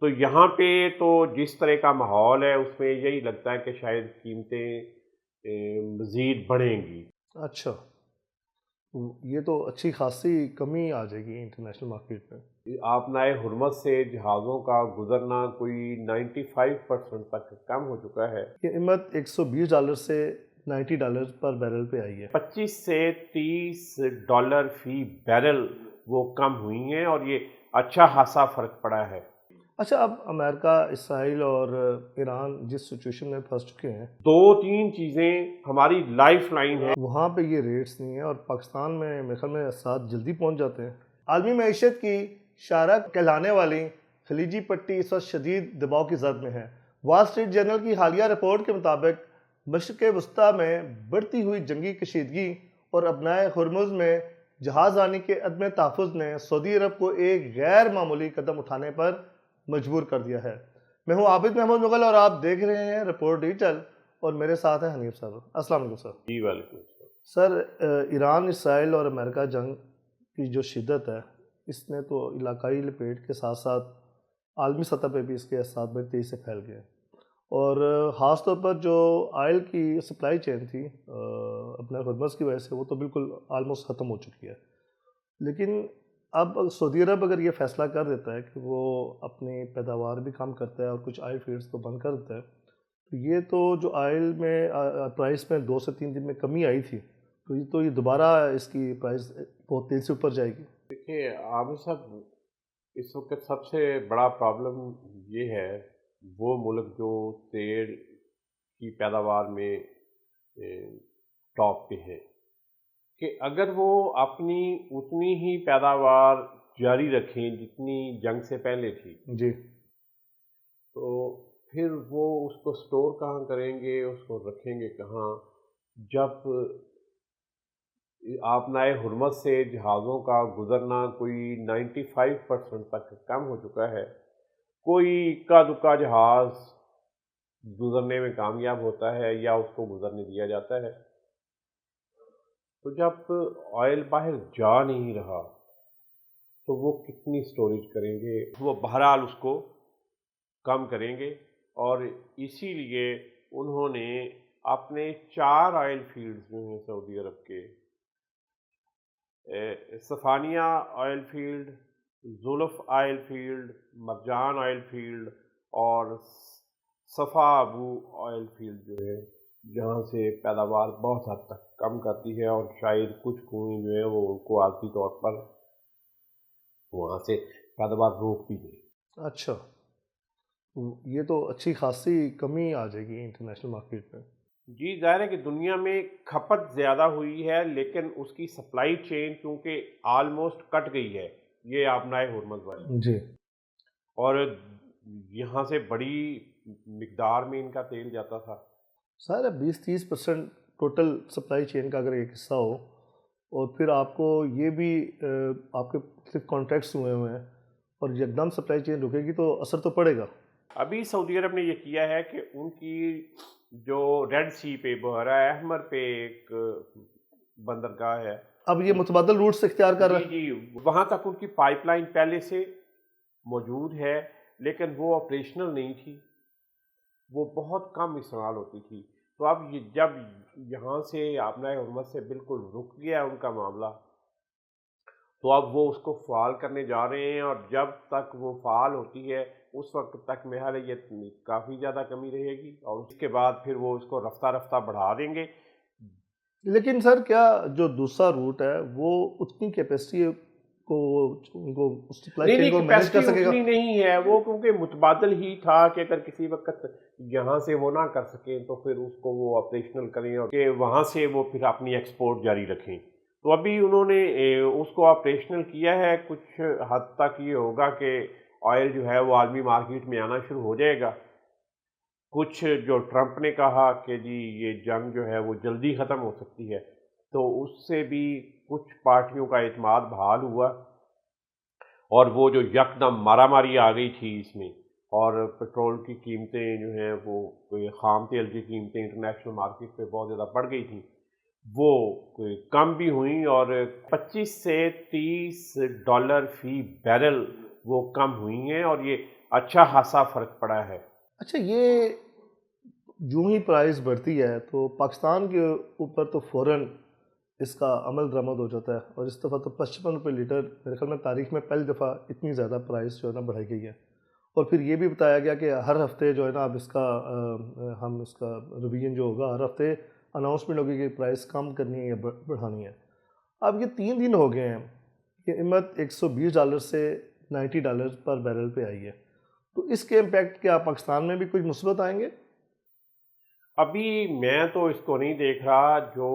تو یہاں پہ تو جس طرح کا ماحول ہے اس میں یہی لگتا ہے کہ شاید قیمتیں مزید بڑھیں گی۔ اچھا، یہ تو اچھی خاصی کمی آ جائے گی انٹرنیشنل مارکیٹ میں۔ آبنائے حرمت سے جہازوں کا گزرنا کوئی 95% تک کم ہو چکا ہے۔ یہ قیمت $120 سے $90 پر بیرل پہ آئی ہے۔ 25 سے $30 فی بیرل وہ کم ہوئی ہیں اور یہ اچھا خاصا فرق پڑا ہے۔ اچھا، اب امریکہ، اسرائیل اور ایران جس سچویشن میں پھنس چکے ہیں، دو تین چیزیں ہماری لائف لائن ہیں۔ وہاں پہ یہ ریٹس نہیں ہیں اور پاکستان میں میرے خیال میں اسعار جلدی پہنچ جاتے ہیں۔ عالمی معیشت کی شاہراہ کہلانے والی خلیجی پٹی اس وقت شدید دباؤ کی زد میں ہے۔ وال اسٹریٹ جرنل کی حالیہ رپورٹ کے مطابق مشرق وسطیٰ میں بڑھتی ہوئی جنگی کشیدگی اور ابنائے ہرمز میں جہاز رانی کے عدم تحفظ نے سعودی عرب کو ایک غیر معمولی قدم اٹھانے پر مجبور کر دیا ہے۔ میں ہوں عابد محمود مغل اور آپ دیکھ رہے ہیں رپورٹ ڈیجیٹل، اور میرے ساتھ ہیں حنیف صاحب۔ السلام علیکم سر۔ جی ویلکم۔ سر، ایران اسرائیل اور امریکہ جنگ کی جو شدت ہے، اس نے تو علاقائی لپیٹ کے ساتھ ساتھ عالمی سطح پہ بھی اس کے اثرات بڑی تیزی سے پھیل گئے، اور خاص طور پر جو آئل کی سپلائی چین تھی اپنے ہرمز کی وجہ سے، وہ تو بالکل آلموسٹ ختم ہو چکی ہے۔ لیکن اب سعودی عرب اگر یہ فیصلہ کر دیتا ہے کہ وہ اپنی پیداوار بھی کم کرتا ہے اور کچھ آئل فیلڈز کو بند کر دیتا ہے، تو یہ تو جو آئل میں پرائس میں 2 سے 3 دن میں کمی آئی تھی، تو یہ دوبارہ اس کی پرائس بہت تیزی سے اوپر جائے گی۔ دیکھیے عامر صاحب، اس وقت سب سے بڑا پرابلم یہ ہے، وہ ملک جو تیل کی پیداوار میں ٹاپ پہ ہے، کہ اگر وہ اپنی اتنی ہی پیداوار جاری رکھیں جتنی جنگ سے پہلے تھی، جی، تو پھر وہ اس کو سٹور کہاں کریں گے، اس کو رکھیں گے کہاں، جب آبنائے حرمت سے جہازوں کا گزرنا کوئی 95% تک کم ہو چکا ہے۔ کوئی اکا دکا جہاز گزرنے میں کامیاب ہوتا ہے یا اس کو گزرنے دیا جاتا ہے۔ تو جب آئل باہر جا نہیں رہا تو وہ کتنی سٹوریج کریں گے، وہ بہرحال اس کو کم کریں گے، اور اسی لیے انہوں نے اپنے 4 آئل فیلڈز جو ہیں سعودی عرب کے، سفانیہ آئل فیلڈ، زلف آئل فیلڈ، مرجان آئل فیلڈ اور صفا ابو آئل فیلڈ جو ہے، جہاں سے پیداوار بہت حد تک کم کرتی ہے، اور شاید کچھ کنویں جو ہیں وہ ان کو عارضی طور پر وہاں سے پیداوار روک بھی دیں۔ اچھا، یہ تو اچھی خاصی کمی آ جائے گی انٹرنیشنل مارکیٹ میں۔ جی ظاہر ہے کہ دنیا میں کھپت زیادہ ہوئی ہے، لیکن اس کی سپلائی چین کیونکہ آلموسٹ کٹ گئی ہے، یہ آبنائے حرمز والی، جی، اور یہاں سے بڑی مقدار میں ان کا تیل جاتا تھا۔ سر 20-30% ٹوٹل سپلائی چین کا اگر ایک حصہ ہو، اور پھر آپ کو یہ بھی آپ کے صرف کانٹریکٹس ہوئے ہیں اور یکدم سپلائی چین رکے گی تو اثر تو پڑے گا۔ ابھی سعودی عرب نے یہ کیا ہے کہ ان کی جو ریڈ سی پہ، بحیرہ احمر پہ ایک بندرگاہ ہے، اب یہ متبادل روٹس اختیار کر رہا ہے۔ جی وہاں تک ان کی پائپ لائن پہلے سے موجود ہے، لیکن وہ آپریشنل نہیں تھی، وہ بہت کم استعمال ہوتی تھی۔ تو اب جب یہاں سے آبنائے حرمت سے بالکل رک گیا ان کا معاملہ، تو اب وہ اس کو فعال کرنے جا رہے ہیں، اور جب تک وہ فعال ہوتی ہے اس وقت تک میں یہ کافی زیادہ کمی رہے گی، اور اس کے بعد پھر وہ اس کو رفتہ رفتہ بڑھا دیں گے۔ لیکن سر، کیا جو دوسرا روٹ ہے وہ اتنی کیپیسٹی کو ان کو سپلائی چین کو نہیں مینیج کر کیپیسٹی سکے گا؟ اتنی نہیں ہے، وہ کیونکہ متبادل ہی تھا کہ اگر کسی وقت یہاں سے وہ نہ کر سکیں تو پھر اس کو وہ آپریشنل کریں، اور کہ وہاں سے وہ پھر اپنی ایکسپورٹ جاری رکھیں۔ تو ابھی انہوں نے اس کو آپریشنل کیا ہے، کچھ حد تک یہ ہوگا کہ آئل جو ہے وہ عالمی مارکیٹ میں آنا شروع ہو جائے گا۔ کچھ جو ٹرمپ نے کہا کہ جی یہ جنگ جو ہے وہ جلدی ختم ہو سکتی ہے، تو اس سے بھی کچھ پارٹیوں کا اعتماد بحال ہوا، اور وہ جو یکدم مارا ماری آ گئی تھی اس میں، اور پٹرول کی قیمتیں جو ہیں وہ خام تیل کی قیمتیں انٹرنیشنل مارکیٹ پہ بہت زیادہ بڑھ گئی تھیں، وہ کم بھی ہوئیں، اور 25 سے $30 فی بیرل وہ کم ہوئی ہیں، اور یہ اچھا خاصا فرق پڑا ہے۔ اچھا، یہ جو ہی پرائز بڑھتی ہے تو پاکستان کے اوپر تو فوراً اس کا عمل درآمد ہو جاتا ہے، اور اس دفعہ تو 55 روپے لیٹر میرے خیال میں تاریخ میں پہلی دفعہ اتنی زیادہ پرائز جو ہے نا بڑھائی گئی ہے، اور پھر یہ بھی بتایا گیا کہ ہر ہفتے جو ہے نا اب اس کا ہم اس کا ریویژن جو ہوگا، ہر ہفتے اناؤنسمنٹ ہوگی کہ پرائز کم کرنی ہے یا بڑھانی ہے۔ اب یہ 3 دن ہو گئے ہیں کہ قیمت $120 سے $90 پر بیرل پہ آئی ہے، تو اس کے امپیکٹ کیا پاکستان میں بھی کچھ مثبت آئیں گے؟ ابھی میں تو اس کو نہیں دیکھ رہا۔ جو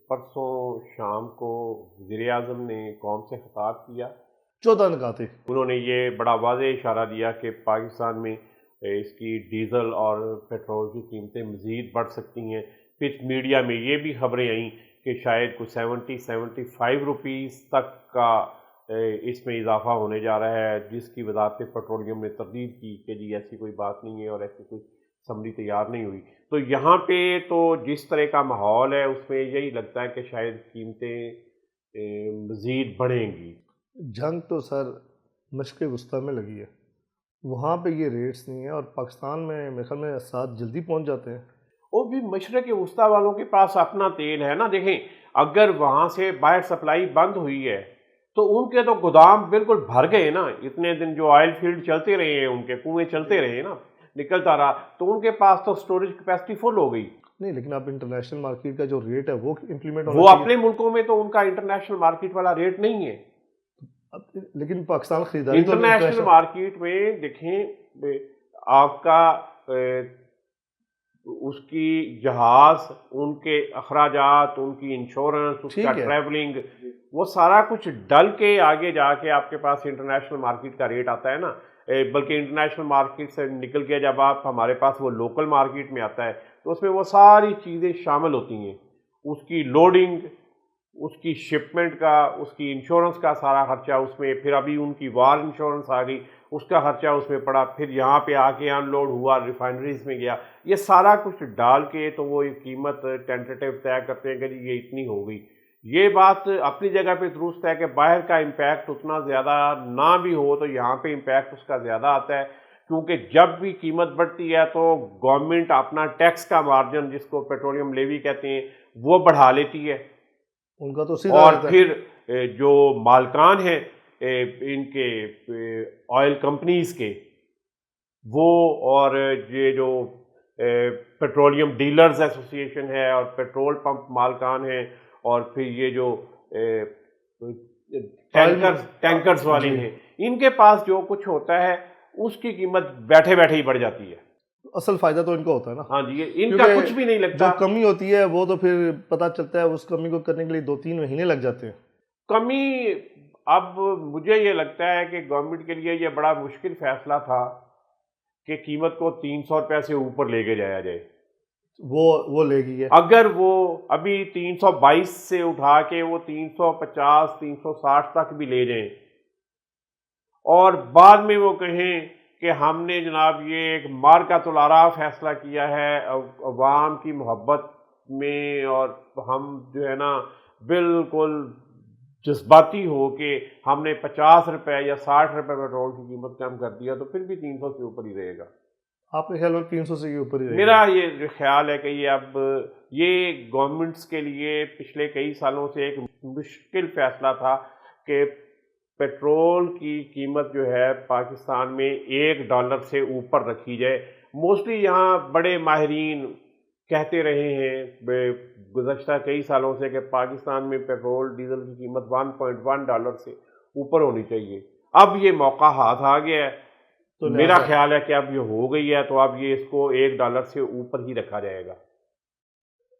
پرسوں شام کو وزیر اعظم نے قوم سے خطاب کیا، 14 نکاتے۔ انہوں نے یہ بڑا واضح اشارہ دیا کہ پاکستان میں اس کی ڈیزل اور پیٹرول کی قیمتیں مزید بڑھ سکتی ہیں۔ پھر میڈیا میں یہ بھی خبریں آئیں کہ شاید کوئی 75 روپیز تک کا اس میں اضافہ ہونے جا رہا ہے، جس کی وزارت پیٹرولیم نے تردید کی کہ جی ایسی کوئی بات نہیں ہے اور ایسی کوئی اسمبلی تیار نہیں ہوئی۔ تو یہاں پہ تو جس طرح کا ماحول ہے اس میں یہی لگتا ہے کہ شاید قیمتیں مزید بڑھیں گی۔ جنگ تو سر مشرق وسطیٰ میں لگی ہے، وہاں پہ یہ ریٹس نہیں ہیں، اور پاکستان میں میرے خیال میں ساتھ جلدی پہنچ جاتے ہیں۔ وہ بھی مشرق وسطیٰ والوں کے پاس اپنا تیل ہے نا۔ دیکھیں، اگر وہاں سے باہر سپلائی بند ہوئی ہے تو ان کے تو گودام بالکل بھر گئے نا۔ اتنے دن جو آئل فیلڈ چلتے رہے ہیں، ان کے کنویں چلتے رہے نا، نکلتا رہا، تو ان کے پاس تو سٹوریج کیپیسٹی فل ہو گئی۔ نہیں، لیکن اب انٹرنیشنل مارکیٹ کا جو ریٹ ہے وہ امپلیمنٹ وہ ہونا چاہیے۔ اپنے ملکوں میں تو ان کا انٹرنیشنل مارکیٹ والا ریٹ نہیں ہے۔ لیکن پاکستان خریداری تو انٹرنیشنل مارکیٹ میں دیکھیں، آپ کا اس کی جہاز، ان کے اخراجات، ان کی انشورنس، اس کا ٹریولنگ، وہ سارا کچھ ڈل کے آگے جا کے آپ کے پاس انٹرنیشنل مارکیٹ کا ریٹ آتا ہے نا۔ بلکہ انٹرنیشنل مارکیٹ سے نکل کے جب آپ ہمارے پاس وہ لوکل مارکیٹ میں آتا ہے تو اس میں وہ ساری چیزیں شامل ہوتی ہیں، اس کی لوڈنگ، اس کی شپمنٹ کا، اس کی انشورنس کا سارا خرچہ اس میں، پھر ابھی ان کی وار انشورنس آ گئی، اس کا خرچہ اس میں پڑا، پھر یہاں پہ آ کے ان لوڈ ہوا، ریفائنریز میں گیا، یہ سارا کچھ ڈال کے تو وہ قیمت ٹینٹیٹیو طے کرتے ہیں کہ جی یہ اتنی ہو گئی۔ یہ بات اپنی جگہ پہ درست ہے کہ باہر کا امپیکٹ اتنا زیادہ نہ بھی ہو تو یہاں پہ امپیکٹ اس کا زیادہ آتا ہے، کیونکہ جب بھی قیمت بڑھتی ہے تو گورنمنٹ اپنا ٹیکس کا مارجن، جس کو پیٹرولیم لیوی کہتے ہیں، وہ بڑھا لیتی ہے، ان کا تو سیدھا اور رہتا ہے۔ پھر جو مالکان ہیں ان کے آئل کمپنیز کے، وہ اور یہ جو پیٹرولیم ڈیلرز ایسوسی ایشن ہے اور پیٹرول پمپ مالکان ہیں، اور پھر یہ جو ٹینکرز والے ہیں، ان کے پاس جو کچھ ہوتا ہے اس کی قیمت بیٹھے بیٹھے ہی بڑھ جاتی ہے۔ اصل فائدہ تو ان کو ہوتا ہے نا۔ ہاں جی، ان کا کچھ بھی نہیں لگتا۔ جو کمی ہوتی ہے وہ تو پھر پتہ چلتا ہے اس کمی کو کرنے کے لیے 2-3 مہینے لگ جاتے ہیں۔ کمی، اب مجھے یہ لگتا ہے کہ گورنمنٹ کے لیے یہ بڑا مشکل فیصلہ تھا کہ قیمت کو 300 روپے سے اوپر لے کے جایا جائے۔ وہ لے گی ہے۔ اگر وہ ابھی 322 سے اٹھا کے وہ 350 360 تک بھی لے جائیں، اور بعد میں وہ کہیں کہ ہم نے جناب یہ ایک مارکۃ الآراء فیصلہ کیا ہے عوام کی محبت میں، اور ہم جو ہے نا بالکل جذباتی ہو کے ہم نے 50 روپے یا 60 روپے پیٹرول کی قیمت کم کر دیا، تو پھر بھی 300 سے اوپر ہی رہے گا۔ آپ کے خیال میں 300 سے اوپر ہی رہے گا؟ میرا یہ خیال ہے کہ یہ اب یہ گورنمنٹس کے لیے پچھلے کئی سالوں سے ایک مشکل فیصلہ تھا کہ پیٹرول کی قیمت جو ہے پاکستان میں $1 سے اوپر رکھی جائے۔ موسٹلی یہاں بڑے ماہرین کہتے رہے ہیں گزشتہ کئی سالوں سے کہ پاکستان میں پیٹرول ڈیزل کی قیمت $1.1 سے اوپر ہونی چاہیے۔ اب یہ موقع ہاتھ آ گیا ہے، تو میرا خیال ہے کہ اب یہ ہو گئی ہے، تو اب یہ اس کو $1 سے اوپر ہی رکھا جائے گا۔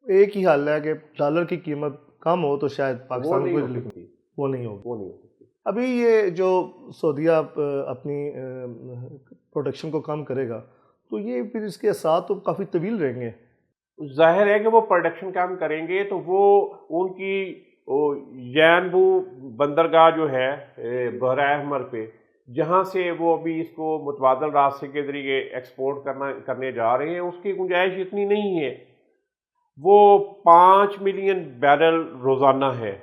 ایک ہی حل ہے کہ ڈالر کی قیمت کم ہو تو شاید پاکستان کو وہ نہیں ہوگی۔ ابھی یہ جو سعودیہ اپنی پروڈکشن کو کم کرے گا تو یہ پھر اس کے اثرات تو کافی طویل رہیں گے۔ ظاہر ہے کہ وہ پروڈکشن کم کریں گے تو وہ ان کی یانبو بندرگاہ جو ہے بحر احمر پہ، جہاں سے وہ ابھی اس کو متبادل راستے کے ذریعے ایکسپورٹ کرنے جا رہے ہیں، اس کی گنجائش اتنی نہیں ہے۔ وہ 5 ملین بیرل روزانہ ہے،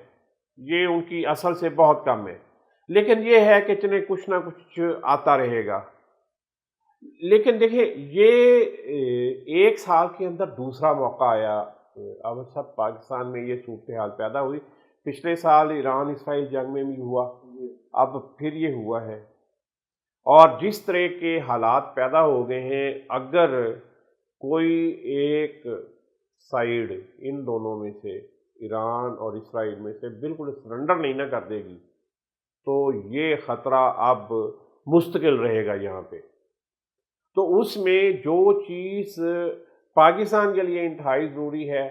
یہ ان کی اصل سے بہت کم ہے، لیکن یہ ہے کہ چلیں کچھ نہ کچھ آتا رہے گا۔ لیکن دیکھیں یہ ایک سال کے اندر دوسرا موقع آیا، اب سب پاکستان میں یہ صورتحال پیدا ہوئی. پچھلے سال ایران اسرائیل جنگ میں بھی ہوا، اب پھر یہ ہوا ہے. اور جس طرح کے حالات پیدا ہو گئے ہیں، اگر کوئی ایک سائیڈ ان دونوں میں سے، ایران اور اسرائیل میں سے، بالکل سرنڈر نہیں نہ کر دے گی تو یہ خطرہ اب مستقل رہے گا یہاں پہ. تو اس میں جو چیز پاکستان کے لیے انتہائی ضروری ہے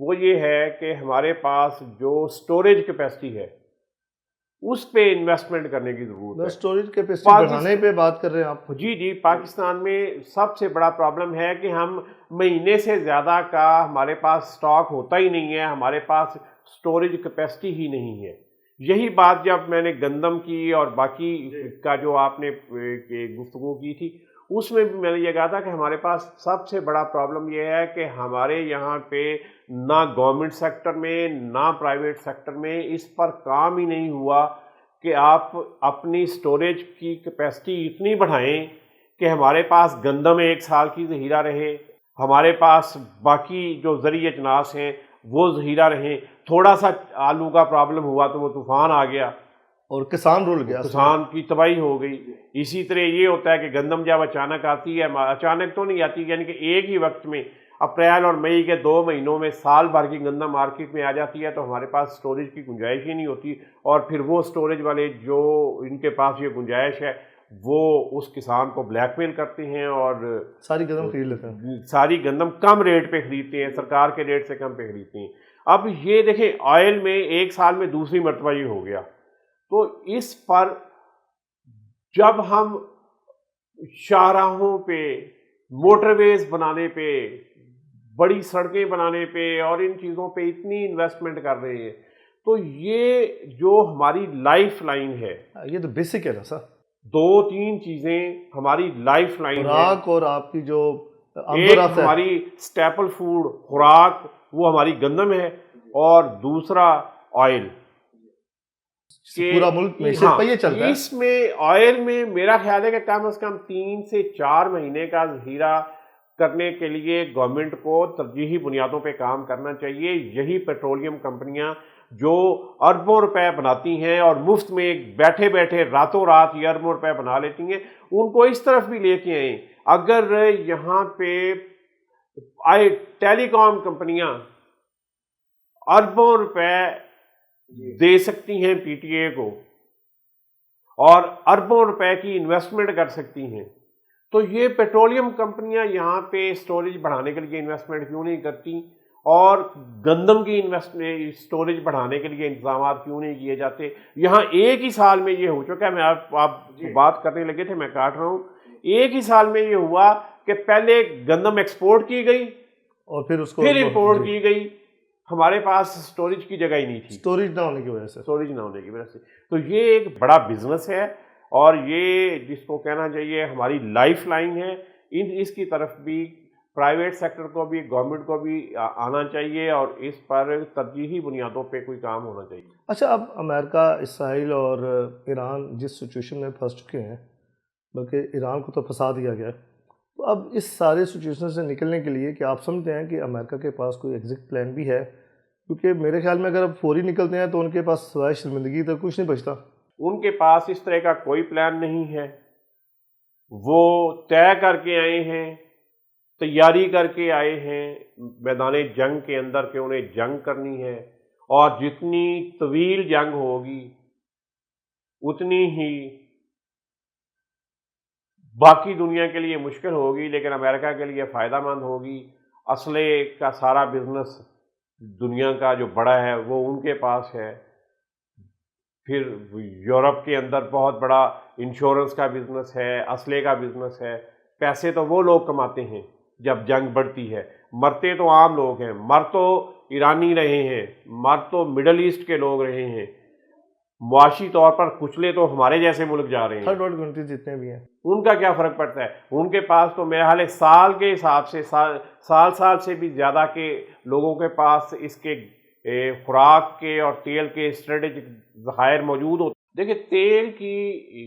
وہ یہ ہے کہ ہمارے پاس جو سٹوریج کیپیسٹی ہے اس پہ انویسٹمنٹ کرنے کی ضرورت ہے. اسٹوریج کیپیسٹی بڑھانے پہ بات کر رہے ہیں آپ؟ جی پاکستان میں سب سے بڑا پرابلم ہے کہ ہم مہینے سے زیادہ کا ہمارے پاس سٹاک ہوتا ہی نہیں ہے، ہمارے پاس سٹوریج کیپیسٹی ہی نہیں ہے. یہی بات جب میں نے گندم کی اور باقی کا جو آپ نے گفتگو کی تھی اس میں بھی میں نے یہ کہا تھا کہ ہمارے پاس سب سے بڑا پرابلم یہ ہے کہ ہمارے یہاں پہ نہ گورنمنٹ سیکٹر میں نہ پرائیویٹ سیکٹر میں اس پر کام ہی نہیں ہوا کہ آپ اپنی سٹوریج کی کیپیسٹی اتنی بڑھائیں کہ ہمارے پاس گندم ایک سال کی ذخیرہ رہے، ہمارے پاس باقی جو زرعی اجناس ہیں وہ ذخیرہ رہیں. تھوڑا سا آلو کا پرابلم ہوا تو وہ طوفان آ گیا اور کسان رول گیا، کسان کی تباہی ہو گئی. اسی طرح یہ ہوتا ہے کہ گندم جب اچانک آتی ہے، اچانک تو نہیں آتی، یعنی کہ ایک ہی وقت میں اپریل اور مئی کے 2 مہینوں میں سال بھر کی گندم مارکیٹ میں آ جاتی ہے تو ہمارے پاس سٹوریج کی گنجائش ہی نہیں ہوتی. اور پھر وہ سٹوریج والے جو ان کے پاس یہ گنجائش ہے وہ اس کسان کو بلیک میل کرتے ہیں اور ساری گندم خرید لیتے ہیں، ساری گندم کم ریٹ پہ خریدتے ہیں، سرکار کے ریٹ سے کم پہ خریدتے ہیں. اب یہ دیکھیں آئل میں ایک سال میں دوسری مرتبہ یہ ہو گیا. تو اس پر جب ہم شاہراہوں پہ، موٹر ویز بنانے پہ، بڑی سڑکیں بنانے پہ اور ان چیزوں پہ اتنی انویسٹمنٹ کر رہے ہیں تو یہ جو ہماری لائف لائن ہے، یہ تو بیسک ہے نا سر. 2-3 چیزیں ہماری لائف لائن ہے. خوراک اور آپ کی جو ایک ہماری سٹیپل فوڈ خوراک وہ ہماری گندم ہے اور دوسرا آئل. پورا ملک معیشت پہ یہ چلتا ہے. اس میں آئل میں میرا خیال ہے کہ کم از کم 3 سے 4 مہینے کا ذخیرہ کرنے کے لیے گورنمنٹ کو ترجیحی بنیادوں پہ کام کرنا چاہیے. یہی پیٹرولیم کمپنیاں جو اربوں روپے بناتی ہیں اور مفت میں بیٹھے بیٹھے راتوں رات یہ اربوں روپے بنا لیتی ہیں، ان کو اس طرف بھی لے کے آئیں. اگر یہاں پہ ٹیلی کام کمپنیاں اربوں روپے دے سکتی ہیں پی ٹی اے کو اور اربوں روپے کی انویسٹمنٹ کر سکتی ہیں تو یہ پیٹرولیم کمپنیاں یہاں پہ سٹوریج بڑھانے کے لیے انویسٹمنٹ کیوں نہیں کرتی اور گندم کی سٹوریج بڑھانے کے لیے انتظامات کیوں نہیں کیے جاتے. یہاں ایک ہی سال میں یہ ہو چکا ہے، میں آپ بات کرنے لگے تھے میں کاٹ رہا ہوں، ایک ہی سال میں یہ ہوا کہ پہلے گندم ایکسپورٹ کی گئی اور پھر اس کو پھر امپورٹ کی گئی. ہمارے پاس سٹوریج کی جگہ ہی نہیں تھی، سٹوریج نہ ہونے کی وجہ سے. تو یہ ایک بڑا بزنس ہے اور یہ جس کو کہنا چاہیے ہماری لائف لائن ہے. اس کی طرف بھی پرائیویٹ سیکٹر کو بھی گورنمنٹ کو بھی آنا چاہیے اور اس پر ترجیحی بنیادوں پہ کوئی کام ہونا چاہیے. اچھا، اب امریکہ، اسرائیل اور ایران جس سچویشن میں پھنس چکے ہیں، بلکہ ایران کو تو پھنسا دیا گیا، تو اب اس سارے سچویشن سے نکلنے کے لیے کیا آپ سمجھتے ہیں کہ امریکہ کے پاس کوئی ایگزٹ پلان بھی ہے؟ کیونکہ میرے خیال میں اگر اب فوری نکلتے ہیں تو ان کے پاس سوائے شرمندگی تو کچھ نہیں بچتا. ان کے پاس اس طرح کا کوئی پلان نہیں ہے. وہ طے کر کے آئے ہیں، تیاری کر کے آئے ہیں میدان جنگ کے اندر کہ انہیں جنگ کرنی ہے اور جتنی طویل جنگ ہوگی اتنی ہی باقی دنیا کے لیے مشکل ہوگی لیکن امریکہ کے لیے فائدہ مند ہوگی. اسلحے کا سارا بزنس دنیا کا جو بڑا ہے وہ ان کے پاس ہے. پھر یورپ کے اندر بہت بڑا انشورنس کا بزنس ہے، اسلحے کا بزنس ہے. پیسے تو وہ لوگ کماتے ہیں جب جنگ بڑھتی ہے، مرتے تو عام لوگ ہیں، مر تو ایرانی رہے ہیں، مر تو مڈل ایسٹ کے لوگ رہے ہیں. معاشی طور پر کچلے تو ہمارے جیسے ملک جا رہے ہیں. تھرڈ ورلڈ کنٹریز جتنے بھی ہیں ان کا کیا فرق پڑتا ہے؟ ان کے پاس تو میرے حال سال کے حساب سے سال سے بھی زیادہ کے لوگوں کے پاس اس کے خوراک کے اور تیل کے اسٹریٹجک ذخائر موجود ہوتے. دیکھیں تیل کی